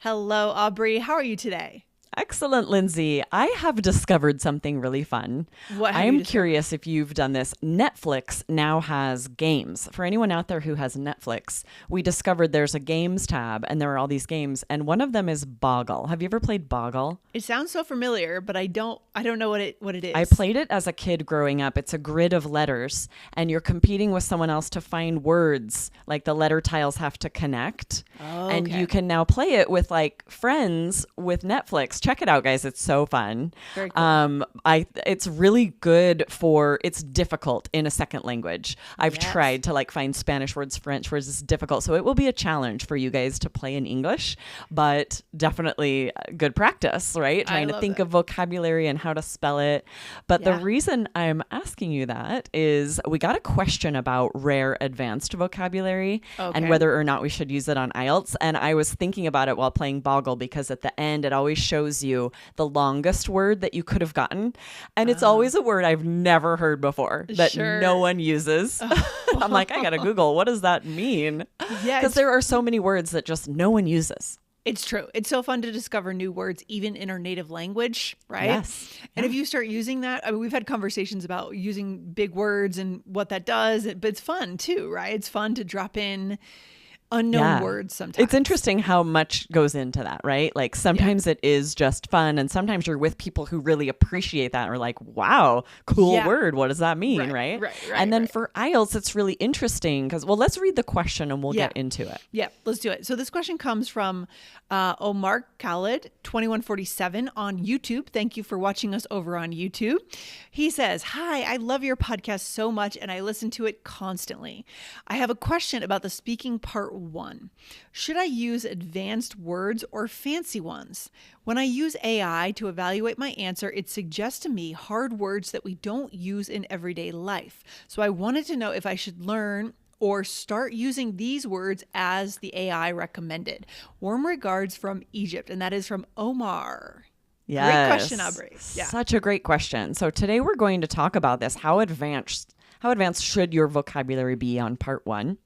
Hello, Aubrey. How are you today? Excellent, Lindsay. I have discovered something really fun. What have you I'm discovered? curious if you've done this. Netflix now has games. For anyone out there who has Netflix, we discovered there's a games tab and there are all these games, and one of them is Boggle. Have you ever played Boggle? It sounds so familiar, but I don't know what it is. I played it as a kid growing up. It's a grid of letters, and you're competing with someone else to find words. Like the letter tiles have to connect. Oh, And okay. you can now play it with like friends with Netflix. Check it out, guys. It's so fun. Very cool. It's really good it's difficult in a second language. I've Yes. tried to like find Spanish words, French words. It's difficult. So it will be a challenge for you guys to play in English, but definitely good practice, right? Trying to love think that. of vocabulary and how to spell it. But the Yeah. reason I'm asking you that is we got a question about rare advanced vocabulary Okay. and whether or not we should use it on IELTS. And I was thinking about it while playing Boggle because at the end it always shows you the longest word that you could have gotten. And it's always a word I've never heard before that Sure. no one uses. I'm like, I got to Google. What does that mean? Yeah, Because there are so many words that just no one uses. it's true. It's so fun to discover new words, even in our native language, right? Yes. And if you start using that, I mean, we've had conversations about using big words and what that does, but it's fun too, right? It's fun to drop in unknown Yeah. words sometimes. It's interesting how much goes into that, right? Like sometimes it is just fun, and sometimes you're with people who really appreciate that and are like, wow, cool Yeah. word. What does that mean, Right, right? right, And then right. for IELTS, it's really interesting because, well, let's read the question and we'll Yeah. get into it. Yeah, let's do it. So this question comes from Omar Khalid, 2147 on YouTube. Thank you for watching us over on YouTube. He says, "Hi, I love your podcast so much and I listen to it constantly. I have a question about the speaking part 1. Should I use advanced words or fancy ones? When I use AI to evaluate my answer, it suggests to me hard words that we don't use in everyday life. So I wanted to know if I should learn or start using these words as the AI recommended. Warm regards from Egypt." And that is from Omar. Yes. Great question, Aubrey. Yeah. Such a great question. So today we're going to talk about this. How advanced should your vocabulary be on part 1?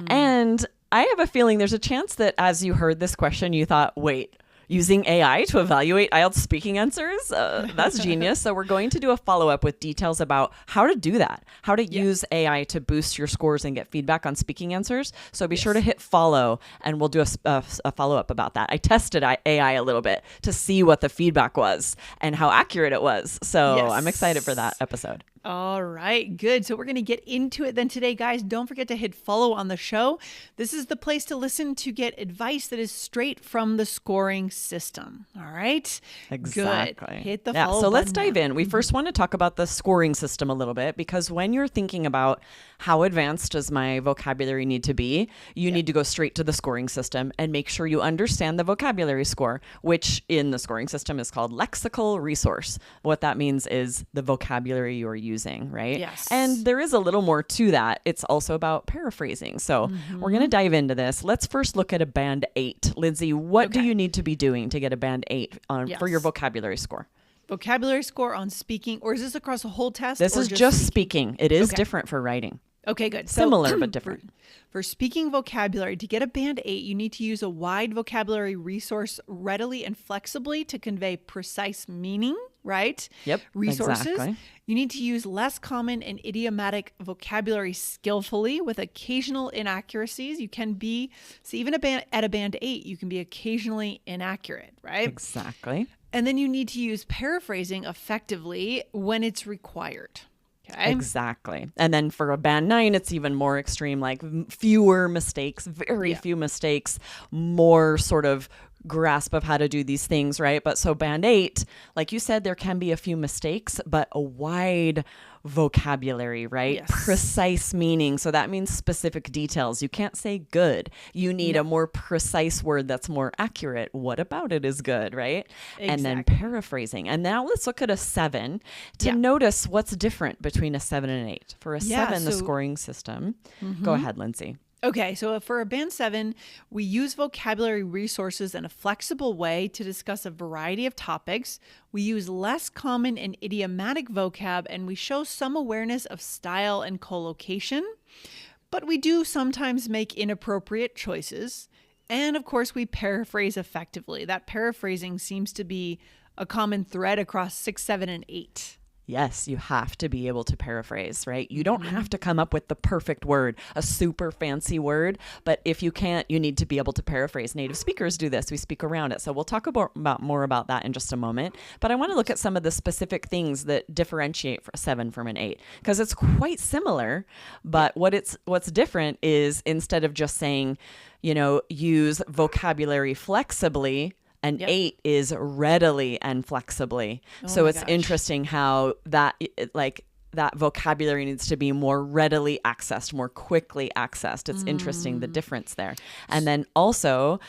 And I have a feeling there's a chance that as you heard this question, you thought, wait, using AI to evaluate IELTS speaking answers? That's genius. So we're going to do a follow-up with details about how to do that, how to use AI to boost your scores and get feedback on speaking answers. So be sure to hit follow, and we'll do a follow-up about that. I tested AI a little bit to see what the feedback was and how accurate it was. So Yes. I'm excited for that episode. All right, good. So we're going to get into it then today, guys. Don't forget to hit follow on the show. This is the place to listen to get advice that is straight from the scoring system. All right? Exactly. Good. Hit the Yeah, follow so let's button dive in. We first want to talk about the scoring system a little bit, because when you're thinking about how advanced does my vocabulary need to be, you need to go straight to the scoring system and make sure you understand the vocabulary score, which in the scoring system is called lexical resource. What that means is the vocabulary you're using, right? Yes. And there is a little more to that. It's also about paraphrasing. So we're going to dive into this. Let's first look at a band 8. Lindsay, what do Okay. you need to be doing to get a band 8 for your Yes. vocabulary score? Vocabulary score on speaking, or is this across a whole test? This or is just speaking. It is Okay. different for writing. Okay, good. Similar, but different. For speaking vocabulary, to get a band 8, you need to use a wide vocabulary resource readily and flexibly to convey precise meaning, right? Yep, Resources. exactly. You need to use less common and idiomatic vocabulary skillfully with occasional inaccuracies. You can be, so even at a band 8, you can be occasionally inaccurate, right? Exactly. And then you need to use paraphrasing effectively when it's required. Okay. Exactly. And then for a band 9, it's even more extreme, like fewer mistakes, very few mistakes, more sort of grasp of how to do these things, right? But so band 8, like you said, there can be a few mistakes, but a wide vocabulary, right? Yes. Precise meaning. So that means specific details. You can't say good. You need a more precise word that's more accurate. What about it is good, right? And then Exactly. paraphrasing. And now let's look at a 7 to Yeah. notice what's different between a 7 and an 8. For a Yeah, 7, the so- scoring system. Go ahead, Lindsay. Okay, so for a band 7, we use vocabulary resources in a flexible way to discuss a variety of topics. We use less common and idiomatic vocab, and we show some awareness of style and collocation. But we do sometimes make inappropriate choices. And of course, we paraphrase effectively. That paraphrasing seems to be a common thread across 6, 7, and 8. Yes, you have to be able to paraphrase, right? You don't have to come up with the perfect word, a super fancy word, but if you can't, you need to be able to paraphrase. Native speakers do this. We speak around it. So we'll talk about more about that in just a moment. But I want to look at some of the specific things that differentiate a 7 from an 8, because it's quite similar, but what's different is instead of just saying, use vocabulary flexibly, and 8 is readily and flexibly. So it's interesting how that vocabulary needs to be more readily accessed, more quickly accessed. It's interesting, the difference there. And then also,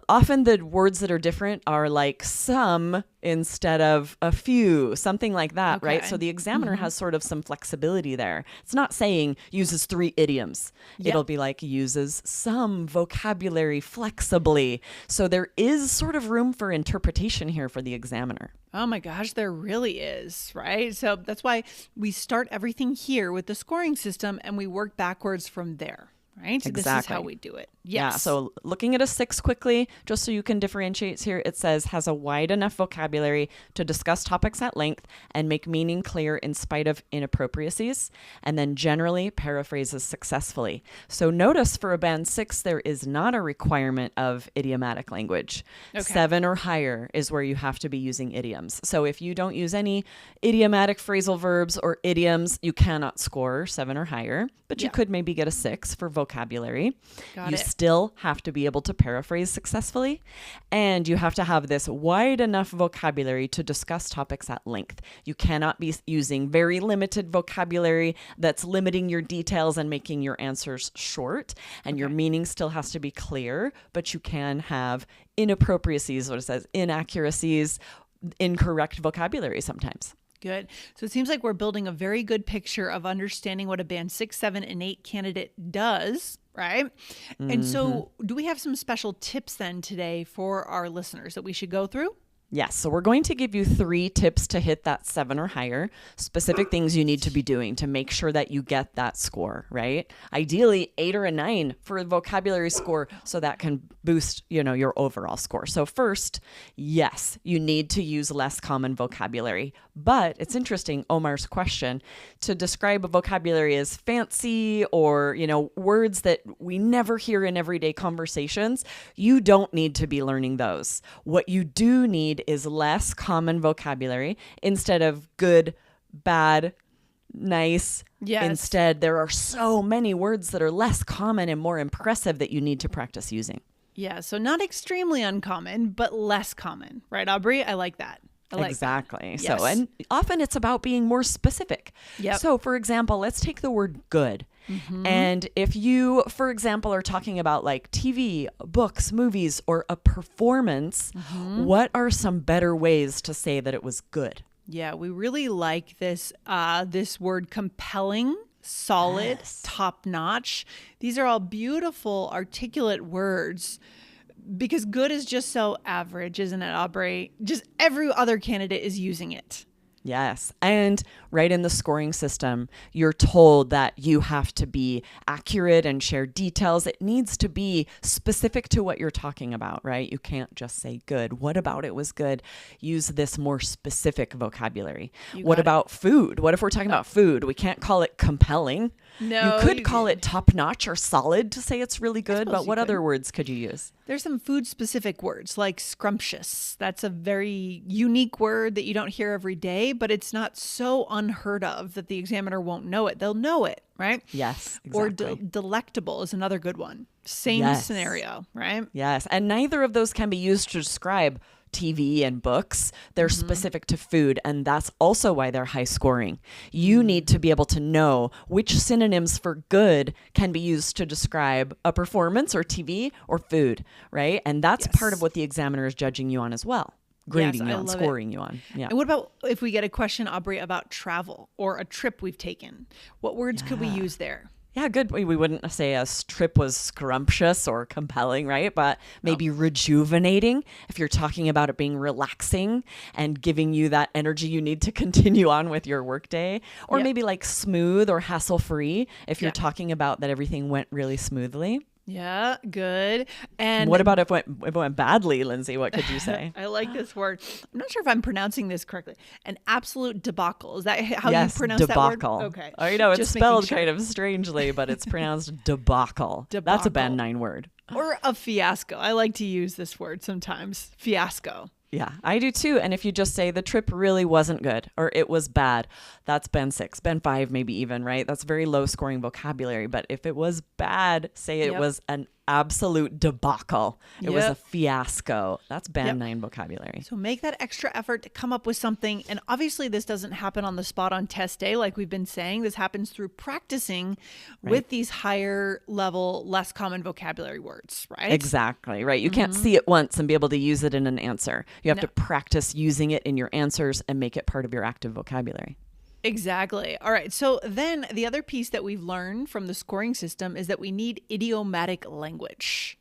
often the words that are different are like some instead of a few, something like that, right? So the examiner has sort of some flexibility there. It's not saying uses 3 idioms. It'll be like uses some vocabulary flexibly. So there is sort of room for interpretation here for the examiner. Oh my gosh, there really is, right? So that's why we start everything here with the scoring system and we work backwards from there. Right? So this is how we do it. Yes. Yeah. So looking at a 6 quickly, just so you can differentiate here, it says has a wide enough vocabulary to discuss topics at length and make meaning clear in spite of inappropriacies, and then generally paraphrases successfully. So notice for a band 6, there is not a requirement of idiomatic language. 7 or higher is where you have to be using idioms. So if you don't use any idiomatic phrasal verbs or idioms, you cannot score 7 or higher, but you could maybe get a 6 for vocabulary. You still have to be able to paraphrase successfully, and you have to have this wide enough vocabulary to discuss topics at length. You cannot be using very limited vocabulary that's limiting your details and making your answers short, and your meaning still has to be clear, but you can have inappropriacies, what it says, inaccuracies, incorrect vocabulary sometimes. Good. So it seems like we're building a very good picture of understanding what a band 6, 7, and 8 candidate does, right? And so do we have some special tips then today for our listeners that we should go through? Yes. So we're going to give you 3 tips to hit that 7 or higher, specific things you need to be doing to make sure that you get that score, right? Ideally 8 or a 9 for a vocabulary score, so that can boost, your overall score. So first, yes, you need to use less common vocabulary, but it's interesting, Omar's question, to describe a vocabulary as fancy or, words that we never hear in everyday conversations, you don't need to be learning those. What you do need is less common vocabulary instead of good, bad, nice. Yes. Instead, there are so many words that are less common and more impressive that you need to practice using. Yeah, so not extremely uncommon, but less common, right, Aubrey? I like that. Exactly. Yes. So, and often it's about being more specific. Yep. So, for example, let's take the word good. And if you, for example, are talking about like TV, books, movies, or a performance, what are some better ways to say that it was good? Yeah, we really like this word compelling, solid, top-notch. These are all beautiful, articulate words. Because good is just so average, isn't it, Aubrey? Just every other candidate is using it. Yes. And right in the scoring system, you're told that you have to be accurate and share details. It needs to be specific to what you're talking about, right? You can't just say good. What about it was good? Use this more specific vocabulary. What about food? What if we're talking about food? We can't call it compelling. No. You could call it top-notch or solid to say it's really good, but what other words could you use? There's some food-specific words like scrumptious. That's a very unique word that you don't hear every day, but it's not so unheard of that the examiner won't know it. They'll know it, right? Yes, exactly. Or delectable is another good one. Same scenario, right? Yes, and neither of those can be used to describe TV and books. They're specific to food, and that's also why they're high scoring. You need to be able to know which synonyms for good can be used to describe a performance or TV or food, right? And that's part of what the examiner is judging you on as well. Grading you on, scoring you on. Yeah. And what about if we get a question, Aubrey, about travel or a trip we've taken? What words could we use there? Yeah, good. We wouldn't say a trip was scrumptious or compelling, right? But maybe rejuvenating, if you're talking about it being relaxing and giving you that energy you need to continue on with your workday. Or maybe like smooth or hassle-free, if you're talking about that everything went really smoothly. Yeah, good. And What about if it went badly, Lindsay? What could you say? I like this word. I'm not sure if I'm pronouncing this correctly. An absolute debacle. Is that how Yes, you pronounce debacle. that word? Okay. I know it's Just making spelled sure. kind of strangely, but it's pronounced debacle. That's a band 9 word. Or a fiasco. I like to use this word sometimes. Fiasco. Yeah, I do too. And if you just say the trip really wasn't good or it was bad, that's band 6, band 5, maybe even, right? That's very low scoring vocabulary. But if it was bad, say it was an absolute debacle. It was a fiasco. That's band 9 vocabulary. So make that extra effort to come up with something. And obviously this doesn't happen on the spot on test day, like we've been saying. This happens through practicing with these higher level, less common vocabulary words, right? Exactly, right. You can't see it once and be able to use it in an answer. You have to practice using it in your answers and make it part of your active vocabulary. Exactly. All right. So then the other piece that we've learned from the scoring system is that we need idiomatic language.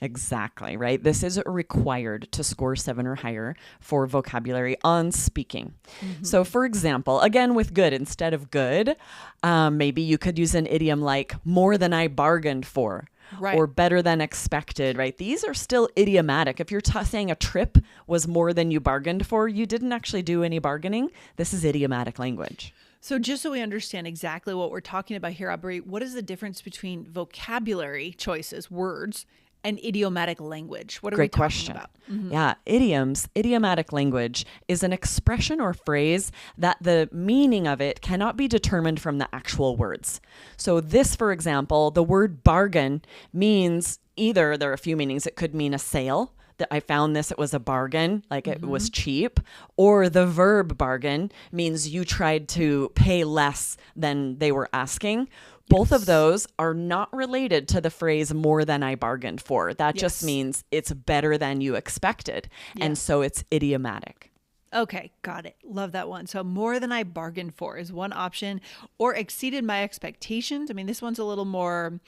Exactly, right? This is required to score 7 or higher for vocabulary on speaking. So for example, again with good instead of good, maybe you could use an idiom like more than I bargained for. Right. Or better than expected, right? These are still idiomatic. If you're saying a trip was more than you bargained for, you didn't actually do any bargaining. This is idiomatic language. So just so we understand exactly what we're talking about here, Aubrey, what is the difference between vocabulary choices, words, and idiomatic language? What are we talking about? Yeah, idiomatic language is an expression or phrase that the meaning of it cannot be determined from the actual words. So this, for example, the word bargain means either, there are a few meanings, it could mean a sale, that I found this, it was a bargain, like it was cheap, or the verb bargain means you tried to pay less than they were asking. Both of those are not related to the phrase more than I bargained for. That just means it's better than you expected. And so it's idiomatic. Okay, got it. Love that one. So more than I bargained for is one option, or exceeded my expectations. I mean, this one's a little more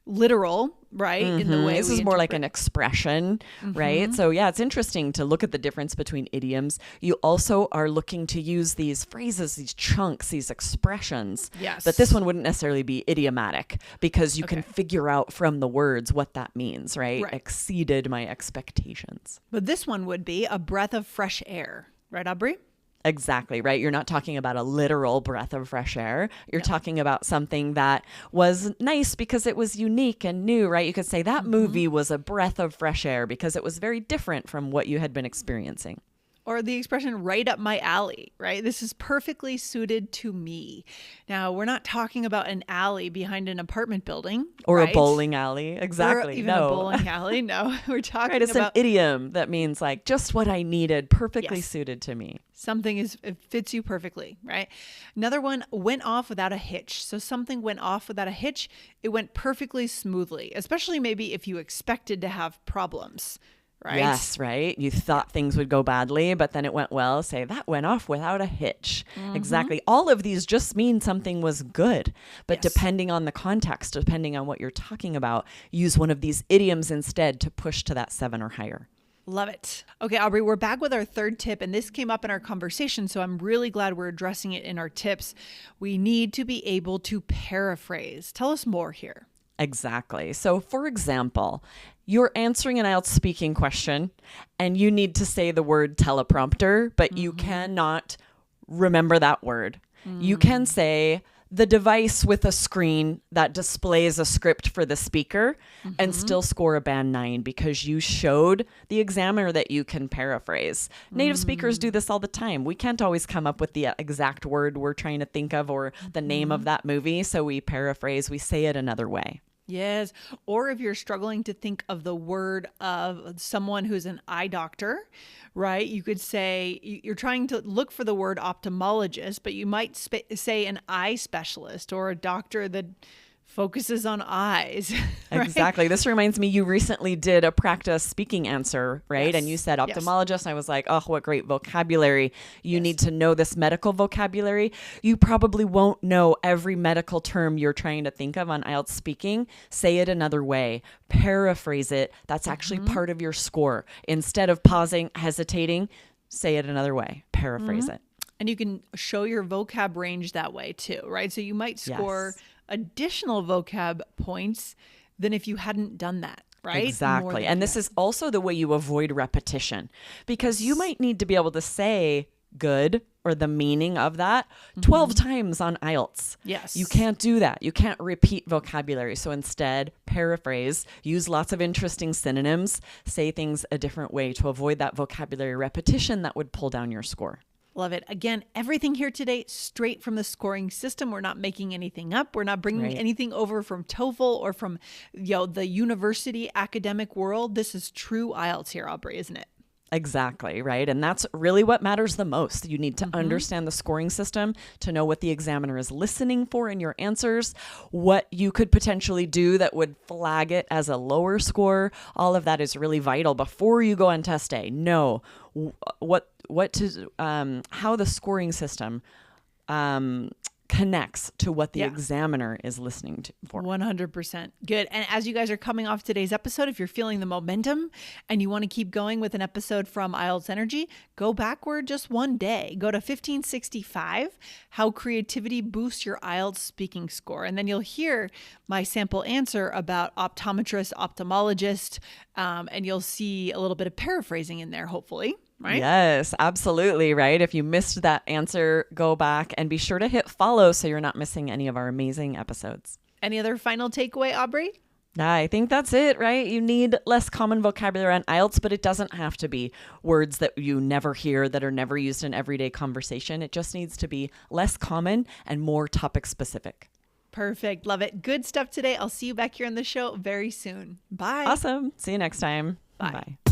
literal, right? In the way this is more like an expression, right? So yeah, it's interesting to look at the difference between idioms. You also are looking to use these phrases, these chunks, these expressions. Yes. But this one wouldn't necessarily be idiomatic because you can figure out from the words what that means, right? Exceeded my expectations. But this one would be a breath of fresh air, right, Aubrey? Exactly, right? You're not talking about a literal breath of fresh air. You're talking about something that was nice because it was unique and new, right? You could say that movie was a breath of fresh air because it was very different from what you had been experiencing. Or the expression right up my alley, right? This is perfectly suited to me. Now, we're not talking about an alley behind an apartment building. Or a bowling alley. Exactly. Or even a bowling alley. No, we're talking right, it's about an idiom that means like just what I needed, perfectly suited to me. Something it fits you perfectly, right? Another one, went off without a hitch. So something went off without a hitch. It went perfectly smoothly, especially maybe if you expected to have problems. Right? Yes, right. You thought things would go badly, but then it went well. Say that went off without a hitch. Exactly. All of these just mean something was good, but depending on the context, depending on what you're talking about, use one of these idioms instead to push to that 7 or higher. Love it. Okay, Aubrey, we're back with our third tip, and this came up in our conversation, so I'm really glad we're addressing it in our tips. We need to be able to paraphrase. Tell us more here. Exactly. So, for example, you're answering an IELTS speaking question and you need to say the word teleprompter, but you cannot remember that word. You can say the device with a screen that displays a script for the speaker and still score a band 9 because you showed the examiner that you can paraphrase. Native speakers do this all the time. We can't always come up with the exact word we're trying to think of or the name of that movie, so we paraphrase, we say it another way. Yes. Or if you're struggling to think of the word of someone who's an eye doctor, right? You could say you're trying to look for the word ophthalmologist, but you might say an eye specialist or a doctor that focuses on eyes. Right? Exactly. This reminds me, you recently did a practice speaking answer, right? Yes. And you said ophthalmologist. And I was like, oh, what great vocabulary. You need to know this medical vocabulary. You probably won't know every medical term you're trying to think of on IELTS speaking. Say it another way. Paraphrase it. That's actually part of your score. Instead of pausing, hesitating, say it another way. Paraphrase it. And you can show your vocab range that way too, right? So you might score additional vocab points than if you hadn't done that. Right? Exactly. And this is also the way you avoid repetition, because you might need to be able to say good or the meaning of that 12 times on IELTS. Yes. You can't do that. You can't repeat vocabulary. So instead, paraphrase, use lots of interesting synonyms, say things a different way to avoid that vocabulary repetition that would pull down your score. Love it. Again, everything here today, straight from the scoring system. We're not making anything up. We're not bringing anything over from TOEFL or from, the university academic world. This is true IELTS here, Aubrey, isn't it? Exactly, right? And that's really what matters the most. You need to understand the scoring system to know what the examiner is listening for in your answers, what you could potentially do that would flag it as a lower score. All of that is really vital before you go on test day. Know how the scoring system connects to what the examiner is listening to for. 100%. Good. And as you guys are coming off today's episode, if you're feeling the momentum and you want to keep going with an episode from IELTS Energy, go backward just one day. Go to 1565, How Creativity Boosts Your IELTS Speaking Score. And then you'll hear my sample answer about optometrist, ophthalmologist, and you'll see a little bit of paraphrasing in there, hopefully. Right? Yes, absolutely. Right. If you missed that answer, go back and be sure to hit follow so you're not missing any of our amazing episodes. Any other final takeaway, Aubrey? I think that's it, right? You need less common vocabulary on IELTS, but it doesn't have to be words that you never hear, that are never used in everyday conversation. It just needs to be less common and more topic specific. Perfect. Love it. Good stuff today. I'll see you back here on the show very soon. Bye. Awesome. See you next time. Bye. Bye.